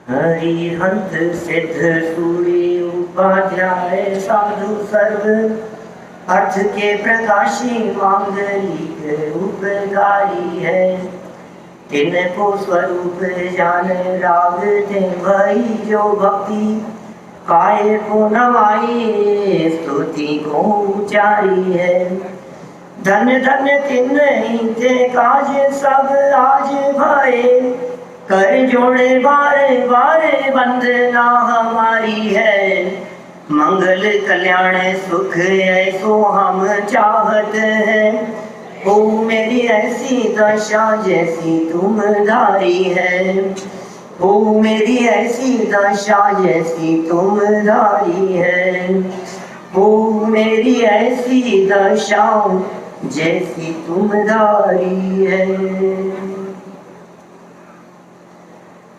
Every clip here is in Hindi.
हरिहंत सिद्ध सूर्य उपाध्याय साधु सर्व अर्थ के प्रकाशी मांगलिक उपकारी है। तिनको स्वरूप जान राग थे भई जो भक्ति काय को नवाई स्तुति को उचारी है। धन धन तिन थे काज सब आज भये कर जोड़े बारे बारे वंदना हमारी है। मंगल कल्याण सुख ऐसो हम चाहत हैं। ओ मेरी ऐसी दशा जैसी तुम धारी है। ओ मेरी ऐसी दशा जैसी तुम धारी है। ओ मेरी ऐसी दशा जैसी तुम धारी है।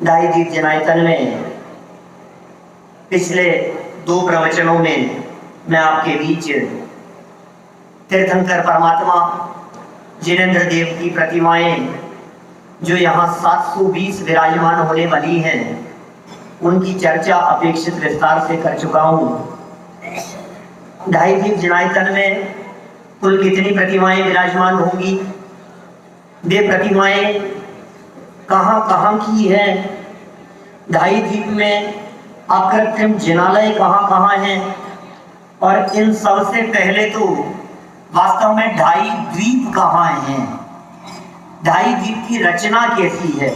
दाई दीप जनायतन में पिछले 2 प्रवचनों में मैं आपके बीच तीर्थंकर परमात्मा जिनेंद्र देव की प्रतिमाएं जो यहाँ 720 विराजमान होने वाली हैं उनकी चर्चा अपेक्षित विस्तार से कर चुका हूँ। ढाई दीप जनायतन में कुल कितनी प्रतिमाएं विराजमान होंगी, वे प्रतिमाएं कहाँ कहाँ की है, ढाई द्वीप में अकृत्रिम जिनालय कहाँ कहाँ है, और इन सबसे पहले तो वास्तव में ढाई द्वीप कहाँ हैं, ढाई द्वीप की रचना कैसी है,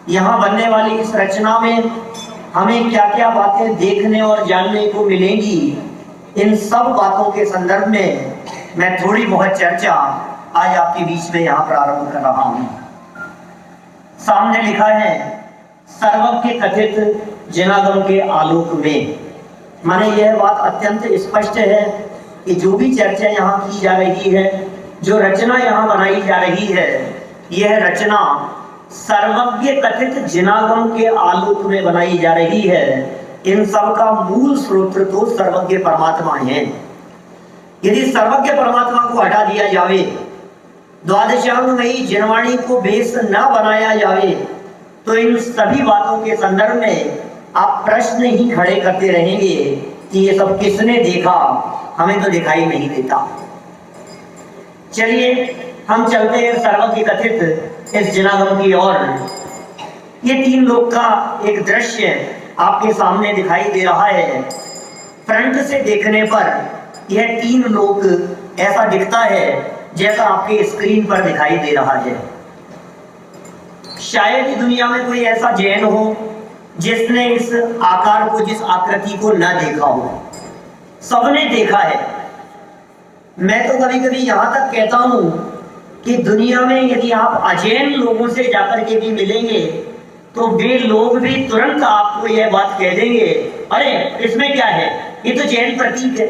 यहाँ बनने वाली इस रचना में हमें क्या क्या बातें देखने और जानने को मिलेंगी, इन सब बातों के संदर्भ में मैं थोड़ी बहुत चर्चा आज आपके बीच में यहाँ प्रारंभ कर रहा हूँ। सामने लिखा है सर्वज्ञ कथित जनागम के आलोक में, माने यह बात अत्यंत स्पष्ट है कि जो भी चर्चा यहाँ की जा रही है, जो रचना यहाँ बनाई जा रही है, यह रचना सर्वज्ञ कथित जनागम के आलोक में बनाई जा रही है। इन सब का मूल स्रोत तो सर्वज्ञ परमात्मा है। यदि सर्वज्ञ परमात्मा को हटा दिया जावे, द्वादशांगमयी जनवाणी को बेस न बनाया जावे, तो इन सभी बातों के संदर्भ में आप प्रश्न ही खड़े करते रहेंगे कि ये सब किसने देखा, हमें तो दिखाई नहीं देता। चलिए हम चलते हैं सर्वज्ञ कथित इस जनागम की ओर। ये 3 लोक का एक दृश्य आपके सामने दिखाई दे रहा है। फ्रंट से देखने पर यह 3 लोक ऐसा दिखता है जैसा आपके स्क्रीन पर दिखाई दे रहा है। शायद ही दुनिया में कोई ऐसा जैन हो जिसने इस आकार को, जिस आकृति को न देखा हो। सबने देखा है। मैं तो कभी कभी यहां तक कहता हूं कि दुनिया में यदि आप अजैन लोगों से जाकर के भी मिलेंगे तो वे लोग भी तुरंत आपको यह बात कह देंगे, अरे इसमें क्या है, ये तो जैन प्रतीक है।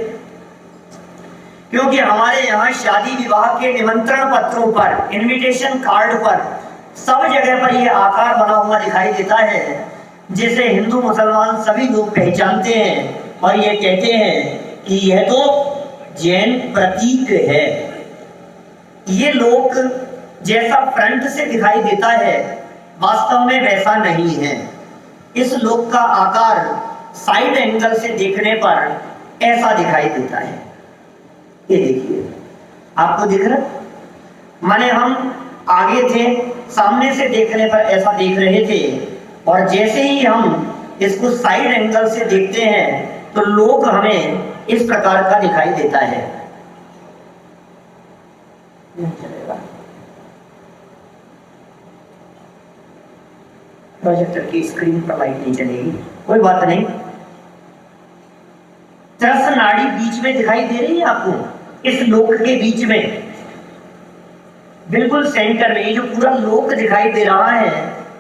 क्योंकि हमारे यहाँ शादी विवाह के निमंत्रण पत्रों पर, इनविटेशन कार्ड पर सब जगह पर यह आकार बना हुआ दिखाई देता है, जिसे हिंदू मुसलमान सभी लोग पहचानते हैं और ये कहते हैं कि यह तो जैन प्रतीक है। ये लोक जैसा फ्रंट से दिखाई देता है, वास्तव में वैसा नहीं है। इस लोक का आकार साइड एंगल से देखने पर ऐसा दिखाई देता है। ये देखिए, आपको दिख रहा, माने हम आगे थे, सामने से देखने पर ऐसा देख रहे थे, और जैसे ही हम इसको साइड एंगल से देखते हैं तो लोक हमें इस प्रकार का दिखाई देता है। प्रोजेक्टर की स्क्रीन पर लाइट नहीं चलेगी, कोई बात नहीं। त्रस नाड़ी बीच में दिखाई दे रही है आपको, इस लोक के बीच में, बिल्कुल सेंटर में, ये जो पूरा लोक दिखाई दे रहा है,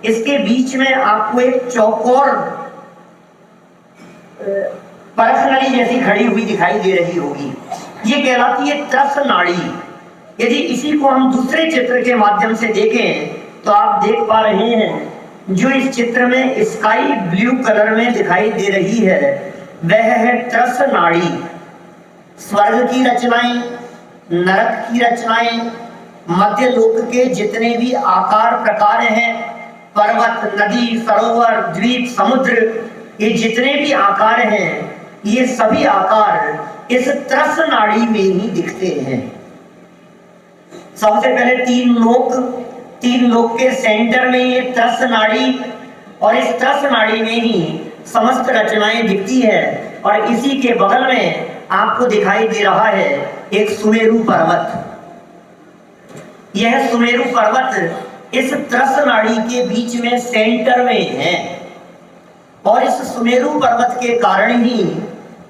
इसके बीच में आपको एक चौकोर परखनली जैसी खड़ी हुई दिखाई दे रही होगी। ये कहलाती है त्रस नाड़ी। यदि इसी को हम दूसरे चित्र के माध्यम से देखें तो आप देख पा रहे हैं जो इस चित्र में स्काई ब्लू कलर में दिखाई दे रही है, वह है त्रस नाड़ी। स्वर्ग की रचनाएं, नरक की रचनाएं, मध्य लोक के जितने भी आकार प्रकार हैं, पर्वत, नदी, सरोवर, द्वीप, समुद्र, ये जितने भी आकार हैं, ये सभी आकार इस त्रस नाड़ी में ही दिखते हैं। सबसे पहले तीन लोक के सेंटर में ये त्रस नाड़ी, और इस त्रस नाड़ी में ही समस्त रचनाएं दिखती है। और इसी के बगल में आपको दिखाई दे रहा है एक सुमेरु पर्वत। यह सुमेरु पर्वत इस त्रस नाड़ी के बीच में सेंटर में है, और इस सुमेरु पर्वत के कारण ही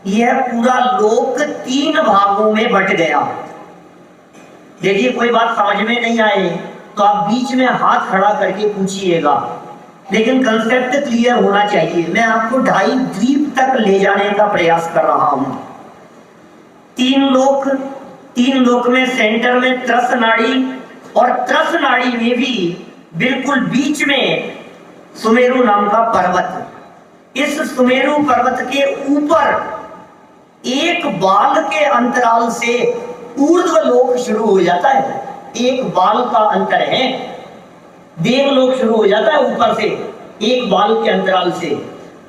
यह पूरा लोक 3 भागों में बट गया। देखिए, कोई बात समझ में नहीं आए तो आप बीच में हाथ खड़ा करके पूछिएगा, लेकिन कंसेप्ट क्लियर होना चाहिए। मैं आपको 2.5 द्वीप तक ले जाने का प्रयास कर रहा हूं। 3 लोक में सेंटर में त्रस नाड़ी, और त्रस नाड़ी में भी बिल्कुल बीच में सुमेरु नाम का पर्वत। इस सुमेरु पर्वत के ऊपर एक बाल के अंतराल से ऊर्ध्व लोक शुरू हो जाता है। एक बाल का अंतर है, देवलोक शुरू हो जाता है ऊपर से एक बाल के अंतराल से।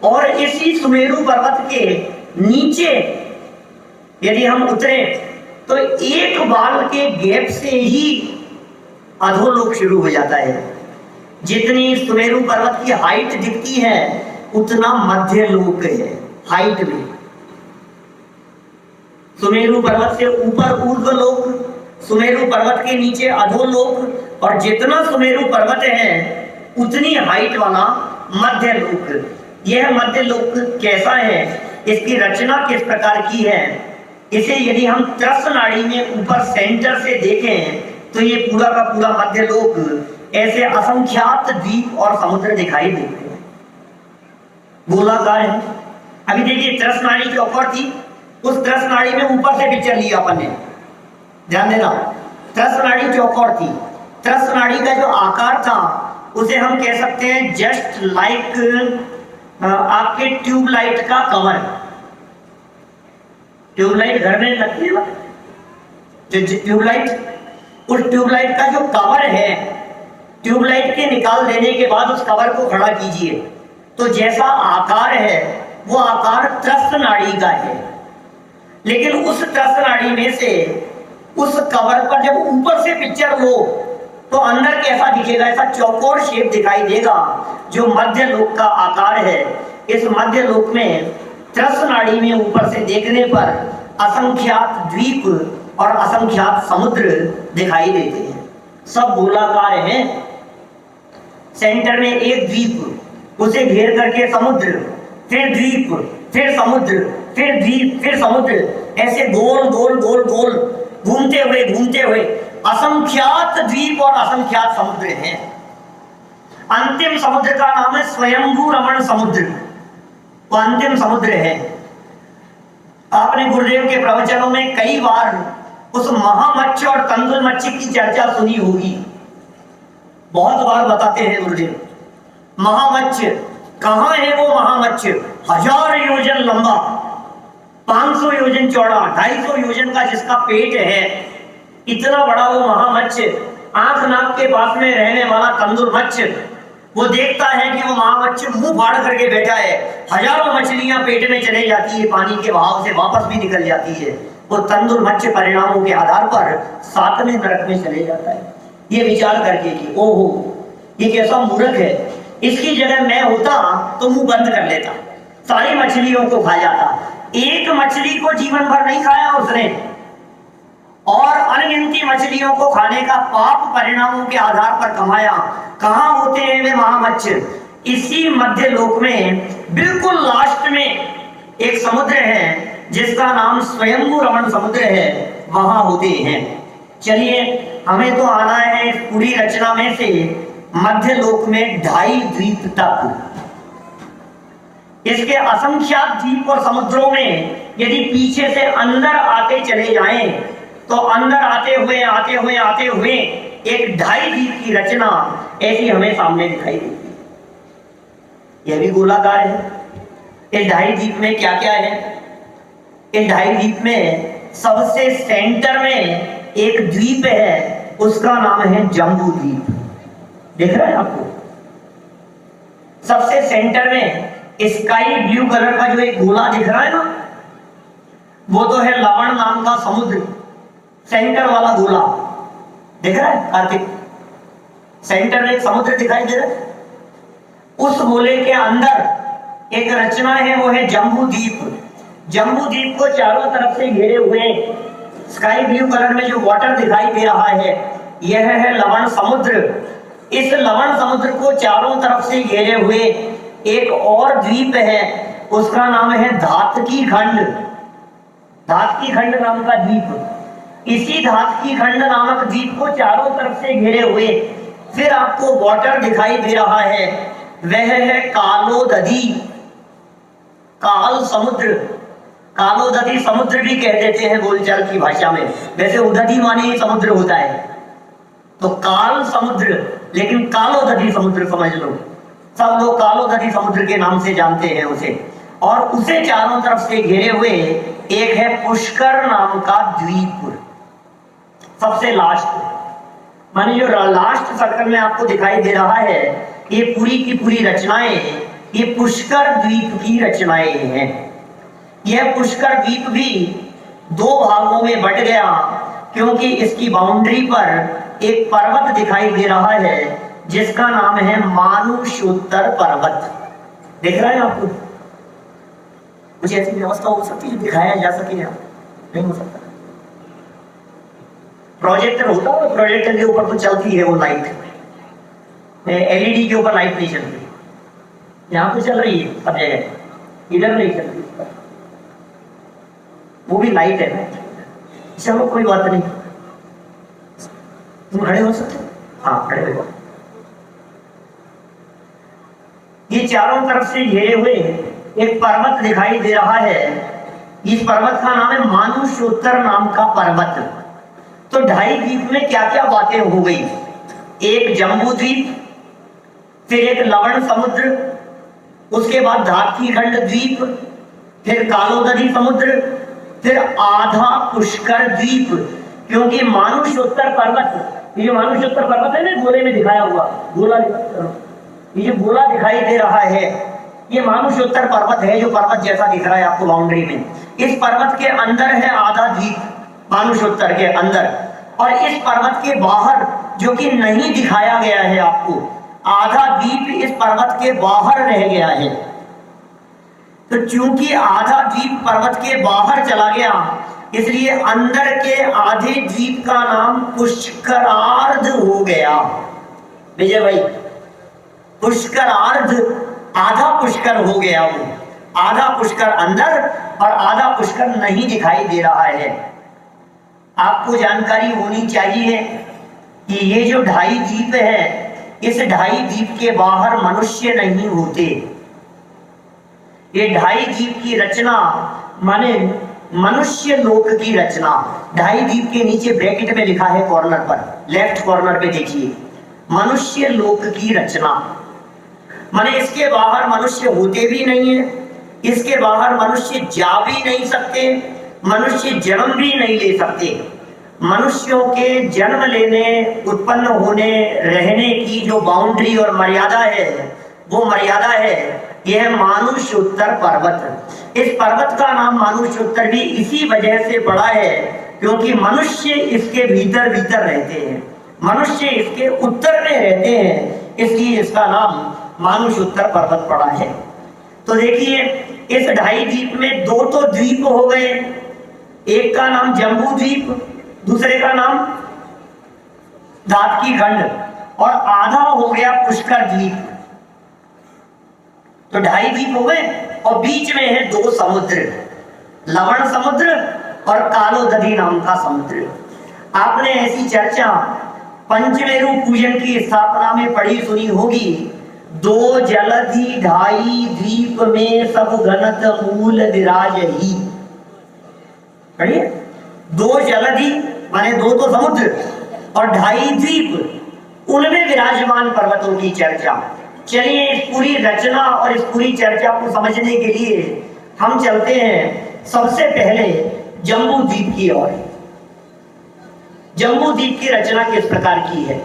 और इसी सुमेरु पर्वत के नीचे यदि हम उतरे तो एक बाल के गैप से ही अधोलोक शुरू हो जाता है। जितनी सुमेरु पर्वत की हाइट दिखती है उतना मध्य लोक है हाइट में। सुमेरु पर्वत से ऊपर ऊर्ध्व लोक, सुमेरु पर्वत के नीचे अधोलोक, और जितना सुमेरु पर्वत है उतनी हाइट वाला मध्य लोक। यह मध्य लोक कैसा है, इसकी रचना किस प्रकार की है, इसे यदि हम त्रस नाड़ी में ऊपर सेंटर से देखें तो ये पूरा का पूरा मध्य लोक ऐसे असंख्यात द्वीप और समुद्र दिखाई देते हैं, गोलाकार है। अभी देखिए, त्रस नाड़ी चौकोर थी, उस त्रस नाड़ी में ऊपर से पिक्चर लिया अपन ने, ध्यान देना। त्रस नाड़ी चौकोर थी। त्रस नाड़ी का जो आकार था उसे हम कह सकते हैं जस्ट लाइक आपके ट्यूबलाइट का कवर। ट्यूबलाइट घर में लगती है ना, जो ट्यूबलाइट, उस ट्यूबलाइट का जो कवर है, ट्यूबलाइट के निकाल देने के बाद उस कवर को खड़ा कीजिए तो जैसा आकार है वो आकार त्रस नाड़ी का है। लेकिन उस त्रस नाड़ी में से उस कवर पर जब ऊपर से पिक्चर लो तो अंदर कैसा दिखेगा, ऐसा चौकोर शेप दिखाई देगा जो मध्य लोक का आकार है। इस मध्य लोक में त्रस नाड़ी में ऊपर से देखने पर असंख्यात द्वीप और असंख्यात समुद्र दिखाई देते हैं, सब गोलाकार हैं। सेंटर में एक द्वीप, उसे घेर करके समुद्र, फिर द्वीप, फिर समुद्र, फिर द्वीप, फिर समुद्र, ऐसे गोल गोल गोल गोल घूमते हुए असंख्यात द्वीप और असंख्यात समुद्र हैं। अंतिम समुद्र का नाम है स्वयंभू रमण समुद्र, वो अंतिम समुद्र है। आपने गुरुदेव के प्रवचनों में कई बार उस महामत्स्य और तंदुल मच्छी की चर्चा सुनी होगी, बहुत बार बताते हैं गुरुदेव। महामत्स्य कहाँ है? वो महामत्स्य 1000 योजन लंबा, 500 योजन चौड़ा, 250 योजन का जिसका पेट है, इतना बड़ा वो महामत्स्य। आंख नाक के पास में रहने वाला तंदुल मत्स्य, वो देखता है कि वो महामत्स्य मुंह फाड़ करके बैठा है, हजारों मछलियां पेट में चले जाती है, पानी के बहाव से वापस भी निकल जाती है। वो तंदुल मत्स्य परिणामों के आधार पर 7वें नरक में चले जाता है। ये विचार करके कि ओहो ये कैसा मूर्ख है, इसकी जगह मैं होता तो मुंह बंद कर लेता, सारी मछलियों को खा जाता। एक मछली को जीवन भर नहीं खाया उसने, और अनगिनती मछलियों को खाने का पाप परिणामों के आधार पर कमाया। कहाँ होते हैं वे महामत्स्य? इसी मध्य लोक में बिल्कुल लास्ट में एक समुद्र है जिसका नाम स्वयंभू रमण समुद्र है, वहां होते हैं। चलिए, हमें तो आना है इस पूरी रचना में से मध्य लोक में 2.5 द्वीप तक। इसके असंख्यात द्वीप और समुद्रों में यदि पीछे से अंदर आते चले जाएं तो अंदर आते हुए एक 2.5 द्वीप की रचना ऐसी हमें सामने दिखाई देती है। यह भी गोलाकार है। इस 2.5 द्वीप में क्या क्या है? इस 2.5 द्वीप में सबसे सेंटर में एक द्वीप है, उसका नाम है जम्बू द्वीप। देख रहे हैं आपको? सबसे सेंटर में स्काई ब्लू कलर का जो एक गोला दिख रहा है ना, वो तो है लवण नाम का समुद्र। सेंटर वाला गोला दिख रहा है कार्तिक, सेंटर में एक समुद्र दिखाई दे रहा है। उस गोले के अंदर एक रचना है, वो है जम्बू द्वीप। जम्बू द्वीप को चारों तरफ से घेरे हुए स्काई ब्लू कलर में जो वाटर दिखाई दे रहा है, यह है लवण समुद्र। इस लवण समुद्र को चारों तरफ से घेरे हुए एक और द्वीप है, उसका नाम है धातकी खंड। धातकी खंड नाम का द्वीप। इसी धातकी खंड नामक द्वीप को चारों तरफ से घेरे हुए फिर आपको वाटर दिखाई दे रहा है, वह है कालोदधी, काल समुद्र। कालोदधी समुद्र भी कह देते हैं बोलचाल की भाषा में, वैसे उदधी माने समुद्र होता है, तो काल समुद्र, लेकिन कालोदधी समुद्र समझ लो। सब लोग कालोदधी समुद्र के नाम से जानते हैं उसे। और उसे चारों तरफ से घेरे हुए एक है पुष्कर नाम का द्वीप, सबसे लास्ट, माने जो लास्ट सर्कल में आपको दिखाई दे रहा है, ये पूरी की पूरी रचनाएं ये पुष्कर द्वीप की रचनाएं हैं। यह पुष्कर द्वीप भी दो भागों में बट गया, क्योंकि इसकी बाउंड्री पर एक पर्वत दिखाई दे रहा है जिसका नाम है मानुषोत्तर पर्वत। देख रहे हैं आपको? कुछ ऐसी व्यवस्था हो सकती है दिखाया जा सके? नहीं हो सकता। प्रोजेक्टर होता है, प्रोजेक्टर के ऊपर तो चलती है वो लाइट, एलईडी के ऊपर लाइट नहीं चलती। यहाँ पे चल रही है सब जगह, इधर नहीं चल रही, वो भी लाइट है। चलो कोई बात नहीं, तुम खड़े हो सकते? हाँ खड़े हो। ये चारों तरफ से घेरे हुए एक पर्वत दिखाई दे रहा है, इस पर्वत का नाम है मानुषोत्तर नाम का पर्वत। तो ढाई द्वीप में क्या क्या बातें हो गई? एक जम्बू द्वीप, फिर एक लवण समुद्र, उसके बाद धातकी खंड द्वीप, फिर कालोदधी समुद्र, फिर आधा पुष्कर द्वीप। क्योंकि मानुषोत्तर पर्वत, ये जो मानुषोत्तर पर्वत है ना गोले में दिखाया हुआ, गोला ये जो गोला दिखाई दे रहा है, ये मानुषोत्तर पर्वत है, जो पर्वत जैसा दिख रहा है आपको बाउंड्री में। इस पर्वत के अंदर है आधा द्वीप, मानुषोत्तर के अंदर, और इस पर्वत के बाहर जो कि नहीं दिखाया गया है आपको, आधा द्वीप इस पर्वत के बाहर रह गया है। तो चूंकि आधा द्वीप पर्वत के बाहर चला गया, इसलिए अंदर के आधे द्वीप का नाम पुष्करार्ध हो गया। विजय भाई, पुष्करार्ध, आधा पुष्कर हो गया वो। आधा पुष्कर अंदर और आधा पुष्कर नहीं दिखाई दे रहा है। आपको जानकारी होनी चाहिए कि ये जो ढाई द्वीप है, इस ढाई द्वीप के बाहर मनुष्य नहीं होते। ये ढाई द्वीप की रचना माने मनुष्य लोक की रचना। ढाई द्वीप के नीचे ब्रैकेट में लिखा है कॉर्नर पर, लेफ्ट कॉर्नर पे देखिए, मनुष्य लोक की रचना। माने इसके बाहर मनुष्य होते भी नहीं है, इसके बाहर मनुष्य जा भी नहीं सकते, मनुष्य जन्म भी नहीं ले सकते। मनुष्यों के जन्म लेने, उत्पन्न होने, रहने की जो बाउंड्री और मर्यादा है, वो मर्यादा है यह मानुषोत्तर पर्वत। इस पर्वत का नाम मानुषोत्तर भी इसी वजह से पड़ा है क्योंकि मनुष्य इसके भीतर भीतर रहते हैं, मनुष्य इसके उत्तर में रहते हैं, इसलिए इसका नाम मानुषोत्तर पर्वत पड़ा है। तो देखिए, इस ढाई द्वीप में दो तो द्वीप हो गए, एक का नाम जम्बू द्वीप, दूसरे का नाम धातकी खंड, और आधा हो गया पुष्कर द्वीप। तो ढाई द्वीप हो गए, और बीच में है दो समुद्र, लवण समुद्र और कालोदधी नाम का समुद्र। आपने ऐसी चर्चा पंचमेरु पूजन की स्थापना में पढ़ी सुनी होगी। दो जलधि ढाई द्वीप में सब गणत मूल विराज ही। पढ़िए, दो जलधि माने दो तो समुद्र और ढाई द्वीप, उनमें विराजमान पर्वतों की चर्चा। चलिए, इस पूरी रचना और इस पूरी चर्चा को समझने के लिए हम चलते हैं सबसे पहले जम्बू द्वीप की ओर। जम्बू द्वीप की रचना किस प्रकार की है?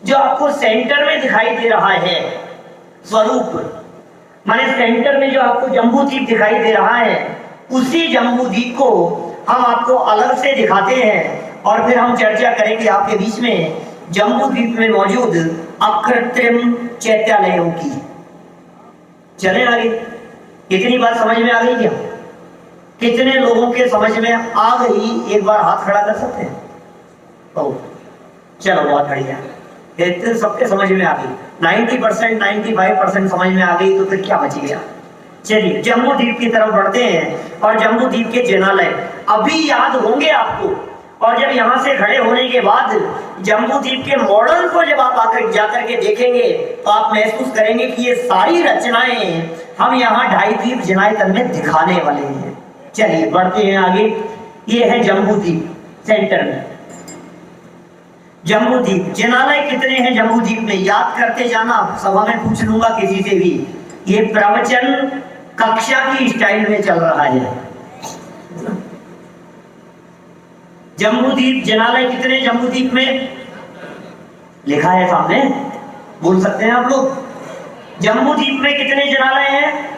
जो आपको सेंटर में दिखाई दे रहा है, स्वरूप। माने सेंटर में जो आपको जम्बू द्वीप दिखाई दे रहा है, उसी जम्बू द्वीप को हम आपको अलग से दिखाते हैं और फिर हम चर्चा करेंगे आपके बीच में जम्बू द्वीप में मौजूद अकृत्रिम चैत्यालयों की। चले आगे। इतनी बात समझ में आ गई क्या? कितने लोगों के समझ में आ गई? एक बार हाथ खड़ा कर सकते हैं? ओ, चलो बहुत बढ़िया, इतने सबके समझ में आ गई। 90% 95% समझ में आ गई तो फिर क्या बच गया। चलिए जम्बू द्वीप की तरफ बढ़ते हैं और जम्बू द्वीप के जिनालय अभी याद होंगे आपको। और जब यहाँ से खड़े होने के बाद जम्बू द्वीप के मॉडल को जब आप आकर जाकर के देखेंगे तो आप महसूस करेंगे कि ये सारी रचनाएं हम यहाँ ढाई द्वीप जिनायतन में दिखाने वाले हैं। चलिए बढ़ते हैं आगे। ये है जम्बू द्वीप सेंटर में। जम्बू द्वीप जिनालय कितने हैं जम्बू द्वीप में? याद करते जाना, सभा में पूछ लूंगा किसी से भी। ये प्रवचन कक्षा की स्टाइल में चल रहा है। जम्बू द्वीप जिनालय कितने जम्बू द्वीप में? लिखा है सामने, बोल सकते हैं आप लोग। जम्बू द्वीप में कितने जिनालय हैं?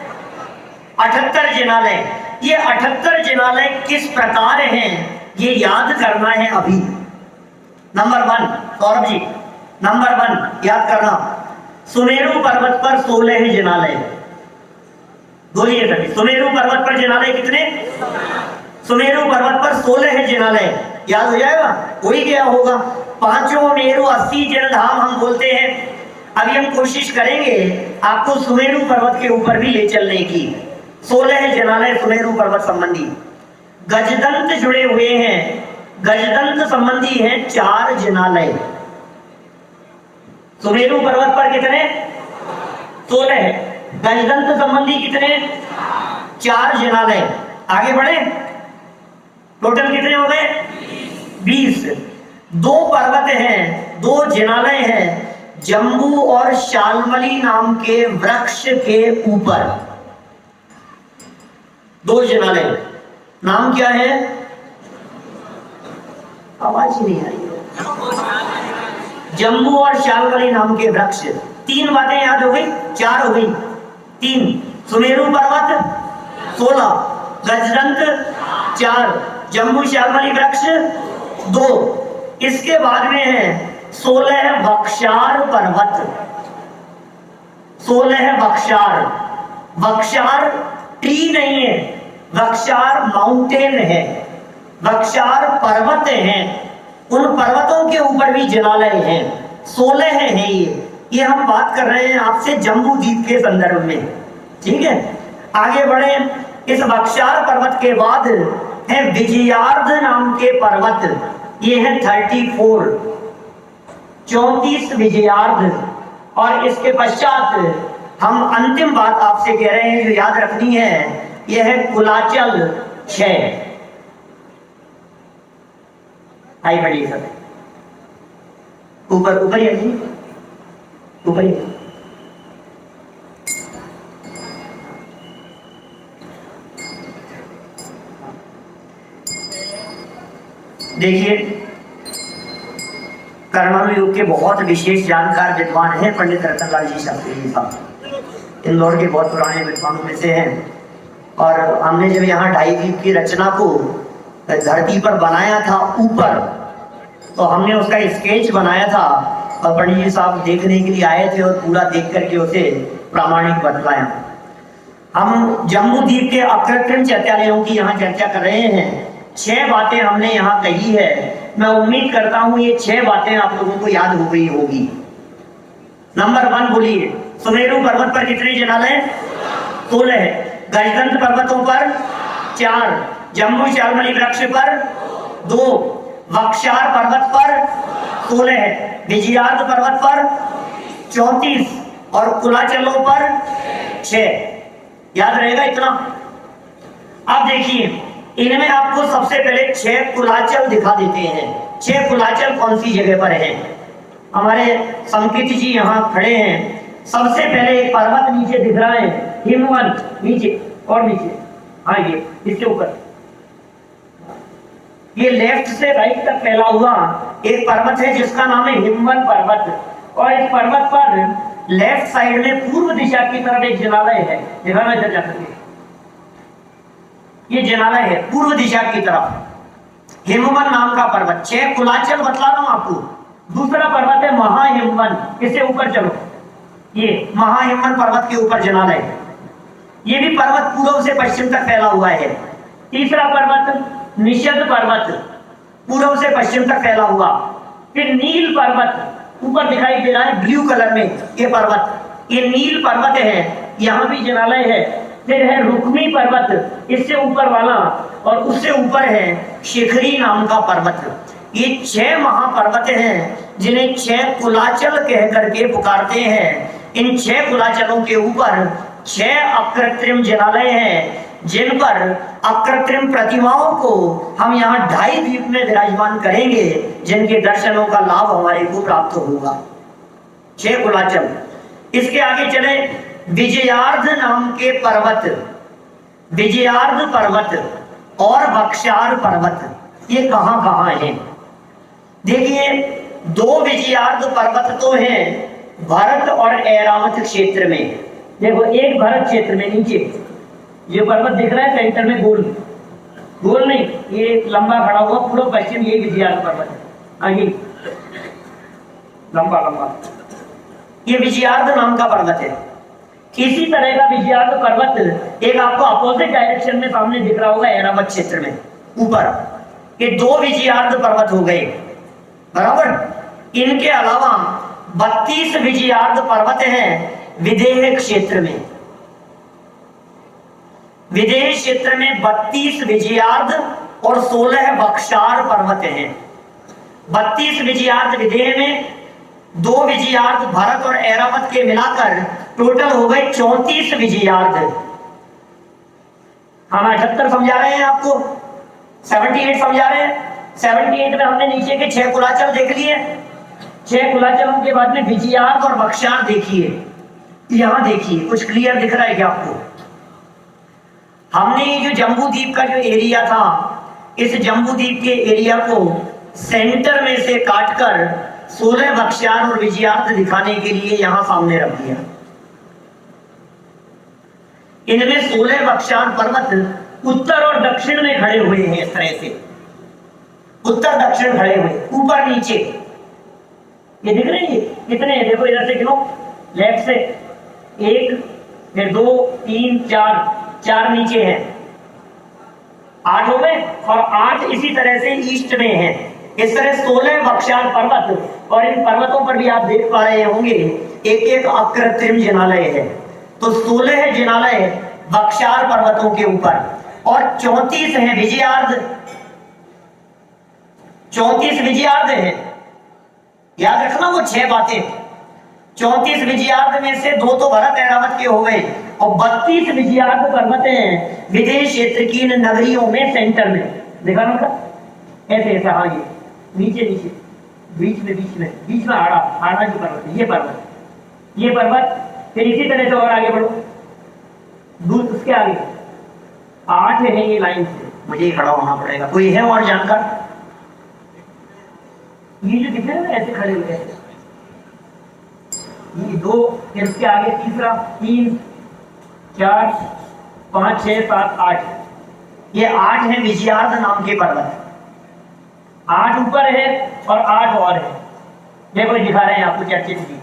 78 जिनालय। ये 78 जिनालय किस प्रकार हैं ये याद करना है अभी। नंबर 1 सौरभ जी, नंबर 1 याद करना। सुमेरु पर्वत पर 16 जिनालय। बोलिए सभी, सुमेरु पर्वत पर जिनालय कितने? सुमेरु पर्वत पर 16 जिनालय। याद हो जाएगा, हो ही गया होगा। पांचों मेरु 80 जिनधाम हम बोलते हैं। अभी हम कोशिश करेंगे आपको सुमेरु पर्वत के ऊपर भी ले चलने की। 16 जिनालय सुमेरु पर्वत संबंधी। गजदंत जुड़े हुए हैं, गजदंत संबंधी हैं 4 जिनालय। सुमेरु पर्वत पर कितने? 16। गजदंत संबंधी कितने? 4 जिनालय। आगे बढ़े, टोटल कितने हो गए? 20। 2 पर्वत हैं, 2 जिनालय हैं जम्बू और शाल्मली नाम के वृक्ष के ऊपर। 2 जिनालय, नाम क्या है? आवाज ही नहीं आ रही है। जम्बू और शाल्मली नाम के वृक्ष। 3 बातें याद हो गई? 4 हो गई। 3 सुमेरु पर्वत 16, गजदंत 4, जम्बू शाल्मली वृक्ष 2। इसके बाद में है 16 बख्शार पर्वत। 16 बख्शार। बख्शार ट्री नहीं है, बख्शार माउंटेन है, बख्शार पर्वत हैं। उन पर्वतों के ऊपर भी जिनालय हैं। 16 हैं ये हम बात कर रहे हैं आपसे जम्बू द्वीप के संदर्भ में। ठीक है, आगे बढ़े। इस बख्शार पर्वत के बाद है विजयार्ध नाम के पर्वत। ये है 34 विजयार्ध। और इसके पश्चात हम अंतिम बात आपसे कह रहे हैं जो याद रखनी है, यह है कुलाचल 6। आई बढ़िए सब ऊपर ऊपर ही ऊपर ही। देखिए, कर्मणु युग के बहुत विशेष जानकार विद्वान हैं पंडित रतनलाल जी शास्त्री जी साहब। इंदौर के बहुत पुराने विद्वानों में से हैं। और हमने जब यहाँ ढाई द्वीप की रचना को धरती पर बनाया था ऊपर, तो हमने उसका स्केच बनाया था और पंडित जी साहब देखने के लिए आए थे और पूरा देख करके उसे प्रामाणिक बतलाया। हम जम्बू द्वीप के अकृत्रिम चैत्यालयों की यहाँ चर्चा कर रहे हैं। 6 बातें हमने यहाँ कही है। मैं उम्मीद करता हूँ ये 6 बातें आप लोगों को याद हो गई होगी। नंबर 1 बोलिए, सुमेरु पर्वत पर कितने जिनालय? 16। गजदंत पर्वतों पर 4, जम्बू शाल्मली वृक्ष पर 2, बख्शार पर्वत पर 16, विजयार्ध पर्वत पर 34 और कुलाचलों पर 6। याद रहेगा इतना? अब देखिए, इनमें आपको सबसे पहले 6 कुलाचल दिखा देते हैं। 6 कुलाचल कौन सी जगह पर है? हमारे संकित जी यहाँ खड़े हैं। सबसे पहले एक पर्वत नीचे दिख रहा है, हिमवंत, नीचे और नीचे। हाँ, ये इसके ऊपर, ये लेफ्ट से राइट तक फैला हुआ एक पर्वत है जिसका नाम है हिमवंत पर्वत। और इस पर्वत पर लेफ्ट साइड में पूर्व दिशा की तरफ एक जनालय है, देखा ना इधर जाकर के, ये जनालय है पूर्व दिशा की तरफ। हिमवन नाम का पर्वत, 6 कुलाचल बतला रहा हूं आपको। दूसरा पर्वत है महाहिमवन, इससे ऊपर चलो, ये महाहिमवन पर्वत के ऊपर जनालय है, ये भी पर्वत पूर्व से पश्चिम तक फैला हुआ है। तीसरा पर्वत निषद पर्वत, पूर्व से पश्चिम तक फैला हुआ। फिर नील पर्वत ऊपर दिखाई दे रहा है ब्लू कलर में, ये पर्वत, ये नील पर्वत है, यहाँ भी जनालय है। फिर है रुक्मी पर्वत, इससे ऊपर वाला, और उससे ऊपर है शिखरी नाम का पर्वत। ये 6 महापर्वत हैं जिन्हें 6 कुलाचल कह करके पुकारते हैं। इन 6 कुलाचलों के ऊपर 6 अकृत्रिम जनालय हैं, जिन पर अकृत्रिम प्रतिमाओं को हम यहाँ 2.5 द्वीप में विराजमान करेंगे, जिनके दर्शनों का लाभ हमारे को प्राप्त होगा। 6 कुलाचल। इसके आगे चले, विजयार्ध नाम के पर्वत, विजयार्ध पर्वत और बक्षार पर्वत, ये कहां कहां है? देखिए, 2 विजयार्ध पर्वत तो हैं भरत और ऐरावत क्षेत्र में। देखो, एक भरत क्षेत्र में नीचे ये पर्वत दिख रहा है सेंटर में, गोल गोल नहीं, ये लंबा खड़ा हुआ पूर्व पश्चिम, ये विजयार्ध पर्वत है, आगे लंबा लंबा, ये विजयार्ध नाम का पर्वत है। इसी तरह का विजयार्ध पर्वत एक आपको अपोजिट डायरेक्शन में सामने दिख रहा होगा ऐरावत क्षेत्र में ऊपर। ये 2 विजयार्ध पर्वत हो गए, बराबर। इनके अलावा 32 विजयार्ध पर्वत हैं विदेह क्षेत्र में। विदेह क्षेत्र में 32 विजयार्ध और 16 बक्षार पर्वत हैं। 32 विजयार्ध विदेह में, 2 विजयार्ध भरत और ऐरावत के मिलाकर टोटल हो गए 34 विजयार्ध। हम 78 समझा रहे हैं आपको, 78 समझा रहे हैं। 78 में हमने नीचे के 6 कुलाचल देख लिए, 6 कुलाचलों के बाद में विजयार्ध और बक्षार देखिए। यहां देखिए, कुछ क्लियर दिख रहा है क्या आपको? हमने ये जो जम्बू द्वीप का जो एरिया था, इस जम्बू द्वीप के एरिया को सेंटर में से काटकर 16 बक्षार और विजयार्ध दिखाने के लिए यहां सामने रख दिया। इनमें 16 बक्षार पर्वत उत्तर और दक्षिण में खड़े हुए हैं, इस तरह से उत्तर दक्षिण खड़े हुए, ऊपर नीचे। ये दिख रहे हैं कितने हैं? देखो इधर से गिनो, लेफ्ट से 1, फिर 2, 3, 4 नीचे हैं, 8 हो गए, और 8 इसी तरह से ईस्ट में है। इस तरह 16 बक्षार पर्वत, और इन पर्वतों पर भी आप देख पा रहे होंगे एक एक अकृत्रिम जिनालय है। तो 16 जिनालय बक्षार पर्वतों के ऊपर, और 34 है विजयार्ध, 34 विजयार्ध है। याद रखना वो 6 बातें। 34 विजयार्ध में से 2 तो भरत ऐरावत के हो गए, और 32 विजयार्ध पर्वत हैं विदेश क्षेत्र की नगरियों में, सेंटर में। देखा ना, ऐसे ऐसा, हाँ, ये नीचे नीचे बीच में आड़ा जो पर्वत है, ये पर्वत। फिर इसी तरह से और आगे बढ़ो, दूर उसके आगे 8 है ये लाइन से, मुझे खड़ा होना पड़ेगा। कोई है और जानकार? ये जो दिख रहे हैं ऐसे खड़े हुए हैं, ये 2, फिर उसके आगे तीसरा, 3, 4, 5, 6, 7, 8, ये 8 है विजयार्ध नाम के पर्वत। 8 ऊपर है और 8 और है, देखो दिखा रहे हैं आपको चर्चित की।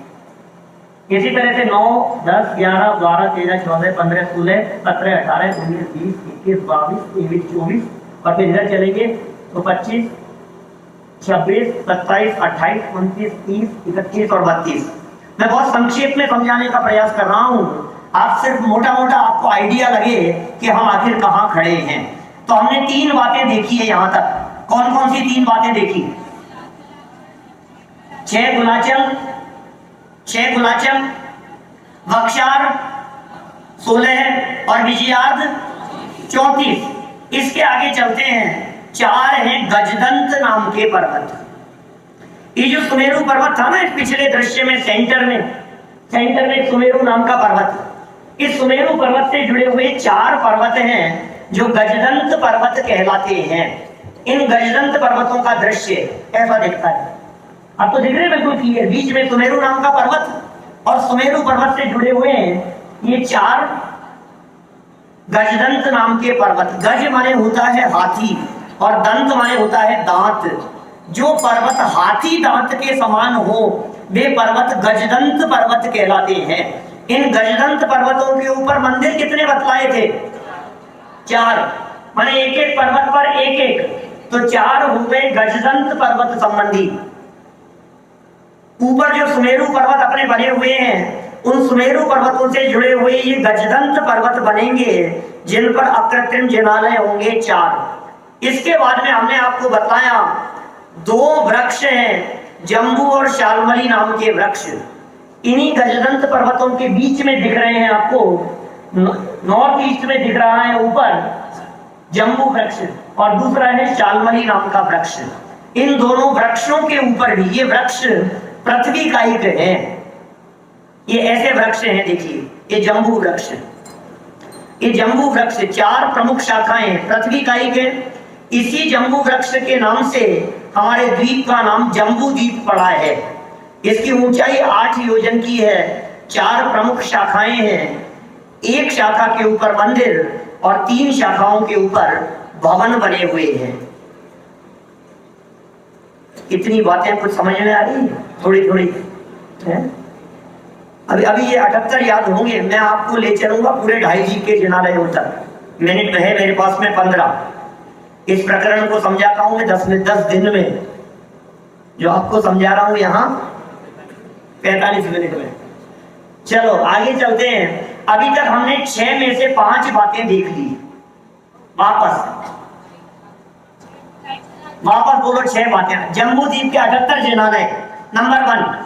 इसी तरह से 9, 10, 11, 12, 13, 14, 15, 16, 17, 18, 19, 20, 21, 22, 23, 24, और फिर इधर चलेंगे तो 25, 26, 27, 28, 29, 30, 31 और 32। मैं बहुत संक्षेप में समझाने का प्रयास कर रहा हूं, आप सिर्फ मोटा मोटा आपको आइडिया लगे कि हम आखिर कहां खड़े हैं। तो हमने 3 बातें देखी है यहां तक। कौन कौन सी 3 बातें देखी? 6 कुलाचल, बक्षार 16 और विजयार्ध 34। इसके आगे चलते हैं, 4 हैं गजदंत नाम के पर्वत। ये जो सुमेरु पर्वत था ना इस पिछले दृश्य में, सेंटर में एक सुमेरु नाम का पर्वत, इस सुमेरु पर्वत से जुड़े हुए 4 पर्वत हैं जो गजदंत पर्वत कहलाते हैं। इन गजदंत पर्वतों का दृश्य ऐसा दिखता है। अब तो दिख रहे बिल्कुल क्लियर, बीच में सुमेरु नाम का पर्वत, और सुमेरु पर्वत से जुड़े हुए हैं ये 4 गजदंत नाम के पर्वत। गज माने होता है हाथी और दंत माने होता है दांत। जो पर्वत हाथी दांत के समान हो वे पर्वत गजदंत पर्वत कहलाते हैं। इन गजदंत पर्वतों के ऊपर मंदिर कितने बतलाए थे? 4। माने एक एक पर्वत पर एक एक, तो 4 हो गए गजदंत पर्वत संबंधी। ऊपर जो सुमेरु पर्वत अपने बने हुए हैं उन सुमेरु पर्वतों से जुड़े हुए ये गजदंत पर्वत बनेंगे जिन पर अकृत्रिम जिनालय होंगे 4। इसके बाद में हमने आपको बताया 2 वृक्ष हैं, जम्बू और शाल्मली नाम के वृक्ष। इन्हीं गजदंत पर्वतों के बीच में दिख रहे हैं आपको, नॉर्थ ईस्ट में दिख रहा है ऊपर जम्बू वृक्ष और दूसरा है शाल्मली नाम का वृक्ष। इन दोनों वृक्षों के ऊपर भी ये वृक्ष पृथ्वी कायिक है। ये ऐसे वृक्ष हैं, देखिए ये जम्बू वृक्ष, ये जम्बू वृक्ष 4 प्रमुख शाखाएं पृथ्वी कायिक है। इसी जम्बू वृक्ष के नाम से हमारे द्वीप का नाम जम्बू द्वीप पड़ा है। इसकी ऊंचाई 8 योजन की है, 4 प्रमुख शाखाएं हैं, एक शाखा के ऊपर मंदिर और 3 शाखाओं के ऊपर भवन बने हुए हैं। इतनी बातें कुछ समझ में आ रही? थोड़ी थोड़ी है? अभी ये 78 याद होंगे। मैं आपको ले चलूंगा पूरे 2.5 जी के जिनालयों तक। मिनट है मेरे पास में 15। इस प्रकरण को समझाता हूं मैं 10 दिन में, जो आपको समझा रहा हूं यहाँ 45 मिनट में। चलो आगे चलते हैं। अभी तक हमने 6 में से 5 बातें देख ली। वापस बोलो 6 बातें। जम्बू द्वीप के 78 जिनालय। नंबर 1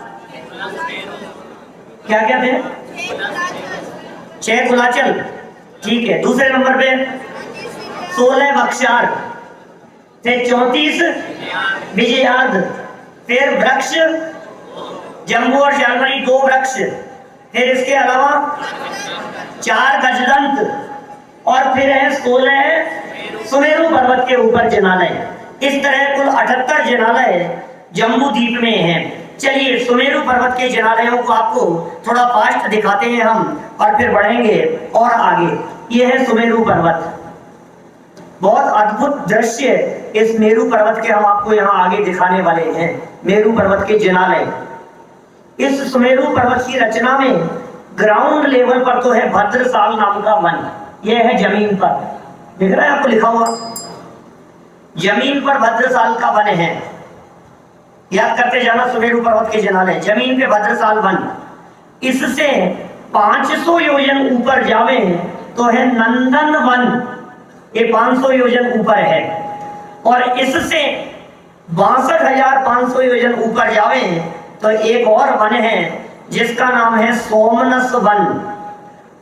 क्या क्या थे? 6 कुलाचल, ठीक है। दूसरे नंबर पे 16 बख्शार, फिर 34 विजयार्ध, फिर वृक्ष जम्बू और शाल्मली 2 वृक्ष, फिर इसके अलावा 4 गजदंत और फिर है 16 सुमेरु पर्वत के ऊपर जिनालय। इस तरह कुल 78 जिनालय जम्बू द्वीप में हैं। चलिए सुमेरु पर्वत के जिनालयों को आपको थोड़ा फास्ट दिखाते हैं हम और फिर बढ़ेंगे और आगे। यह है सुमेरु पर्वत, बहुत अद्भुत दृश्य इस मेरु पर्वत के हम आपको यहाँ आगे दिखाने वाले हैं। मेरु पर्वत के जिनालय। इस सुमेरु पर्वत की रचना में ग्राउंड लेवल पर तो है भद्रसाल नाम का वन। यह है जमीन पर, दिख रहा है आपको लिखा हुआ, जमीन पर भद्रसाल का वन है। याद करते जाना सुमेरु पर्वत के जिनालय। जमीन पे भद्रसाल वन। इससे 500 योजन ऊपर जावे तो है नंदन वन, ये 500 योजन ऊपर है। और इससे 62,500 योजन ऊपर जावे तो एक और वन है जिसका नाम है सोमनस वन।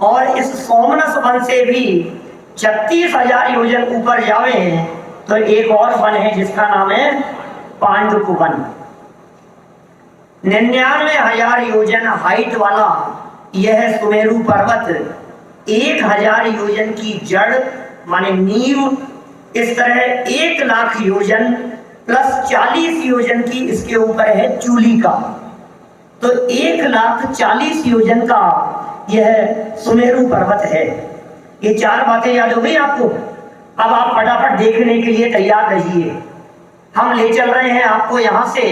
और इस सोमनस वन से भी 36,000 योजन ऊपर जावे तो एक और वन है जिसका नाम है पांडुप वन। 99,000 योजन हाइट वाला यह सुमेरु पर्वत 1,000 योजन की जड़ माने नींव, इस तरह 1 लाख योजन प्लस 40 योजन की इसके ऊपर है चूली का, तो 1,40,000 योजन का यह सुमेरु पर्वत है। ये 4 बातें याद हो गई आपको। अब आप फटाफट देखने के लिए तैयार रहिए। हम ले चल रहे हैं आपको यहाँ से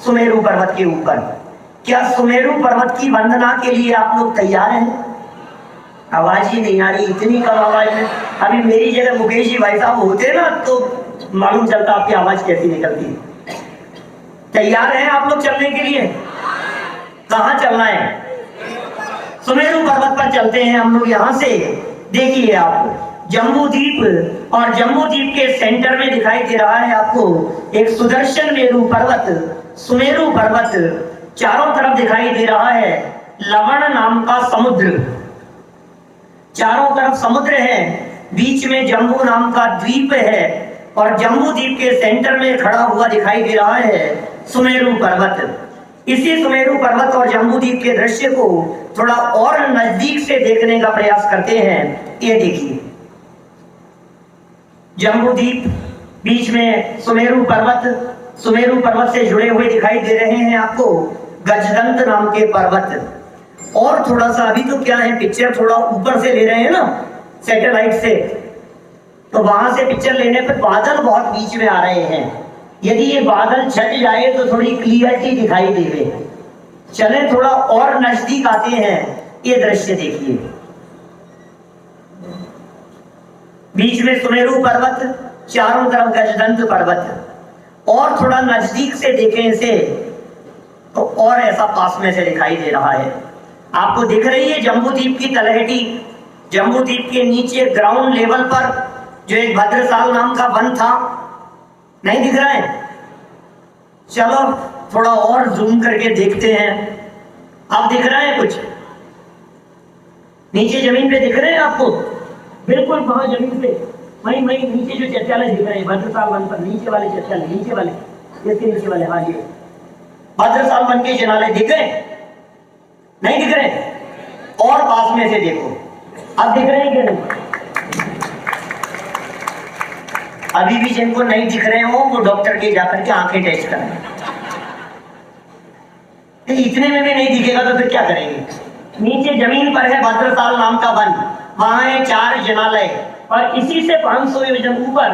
सुमेरु पर्वत के ऊपर। क्या सुमेरु पर्वत की वंदना के लिए आप लोग तैयार हैं? आवाज ही नहीं आ रही, इतनी कम आवाज में। अभी मेरी जगह मुकेश जी भाई साहब होते ना तो मालूम चलता आपकी आवाज कैसी निकलती है। तैयार हैं आप लोग चलने के लिए? कहाँ चलना है? सुमेरु पर्वत पर चलते हैं हम लोग यहाँ से। देखिए आप जम्बू द्वीप, और जम्बू द्वीप के सेंटर में दिखाई दे रहा है आपको एक सुदर्शन मेरु पर्वत, सुमेरु पर्वत। चारों तरफ दिखाई दे रहा है लवण नाम का समुद्र, चारों तरफ समुद्र है, बीच में जम्बू नाम का द्वीप है और जम्बू द्वीप के सेंटर में खड़ा हुआ दिखाई दे रहा है सुमेरु पर्वत। इसी सुमेरु पर्वत और जम्बू द्वीप के दृश्य को थोड़ा और नजदीक से देखने का प्रयास करते हैं। ये देखिए जम्बू द्वीप, बीच में सुमेरु पर्वत, सुमेरु पर्वत से जुड़े हुए दिखाई दे रहे हैं आपको गजदंत नाम के पर्वत। और थोड़ा सा, अभी तो क्या है पिक्चर थोड़ा ऊपर से ले रहे हैं ना सैटेलाइट से, तो वहां से पिक्चर लेने पर बादल बहुत बीच में आ रहे हैं। यदि ये बादल छट जाए तो थोड़ी क्लियरिटी दिखाई देवे। चले थोड़ा और नजदीक आते हैं, ये दृश्य देखिए। बीच में सुमेरु पर्वत, चारों तरफ गजदंत पर्वत। और थोड़ा नजदीक से देखें इसे तो और ऐसा पास में से दिखाई दे रहा है। आपको दिख रही है जम्बूद्वीप की तलहटी। जम्बूद्वीप के नीचे ग्राउंड लेवल पर जो एक भद्रसाल नाम का वन था, नहीं दिख रहा है? चलो थोड़ा और जूम करके देखते हैं। आप दिख रहा है कुछ नीचे जमीन पे दिख रहे हैं आपको? बिल्कुल वहां जमीन पे वहीं नीचे जो चर्चालय दिख रहे हैं भद्रसाल वन पर, नीचे वाले चर्चालय, नीचे वाले, इसके नीचे वाले, हाँ ये भद्रसाल वन के चिनाले दिख रहे? नहीं दिख रहे? और पास में से देखो, अब दिख रहे हैं क्या नहीं? अभी भी जिनको नहीं दिख रहे हो वो डॉक्टर के जाकर के आंखें टेस्ट करें। इतने में भी नहीं दिखेगा तो फिर क्या करेंगे? नीचे जमीन पर है भद्रसाल नाम का वन, वहां है 4 जनालय, और इसी से 500 योजन ऊपर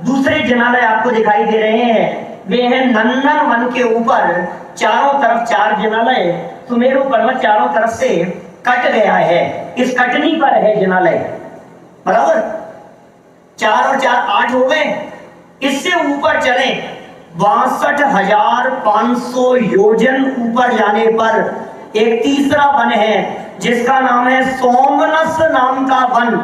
दूसरे जनालय आपको दिखाई दे रहे हैं। वे हैं नंदन वन के ऊपर, चारों तरफ 4 जनालय। सुमेरु पर्वत चारों तरफ से कट गया है, इस कटनी पर है जनालय, बराबर? 4 और 4 8 हो गए। इससे ऊपर चले 62,500 योजन ऊपर जाने पर एक तीसरा वन है जिसका नाम है सोमनस नाम का वन।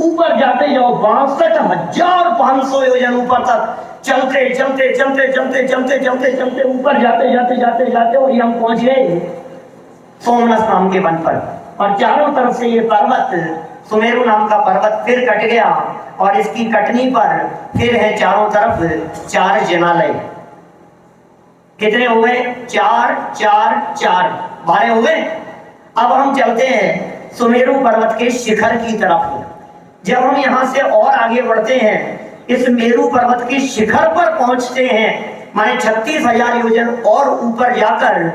ऊपर जाते जाओ 62,500 योजन ऊपर तक चलते चलते चलते चलते चलते चलते चलते ऊपर जाते जाते जाते जाते और ये हम पहुंच गए सोमनस नाम के वन पर। और चारों तरफ से ये पर्वत, सुमेरु नाम का पर्वत फिर कट गया और इसकी कटनी पर फिर है चारों तरफ 4 जनालय। कितने हो गए? 4 4 4 12 हो गए। अब हम चलते हैं सुमेरु पर्वत के शिखर की तरफ। जब हम यहाँ से और आगे बढ़ते हैं, इस मेरु पर्वत के शिखर पर पहुंचते हैं, माने 36,000 योजन और ऊपर जाकर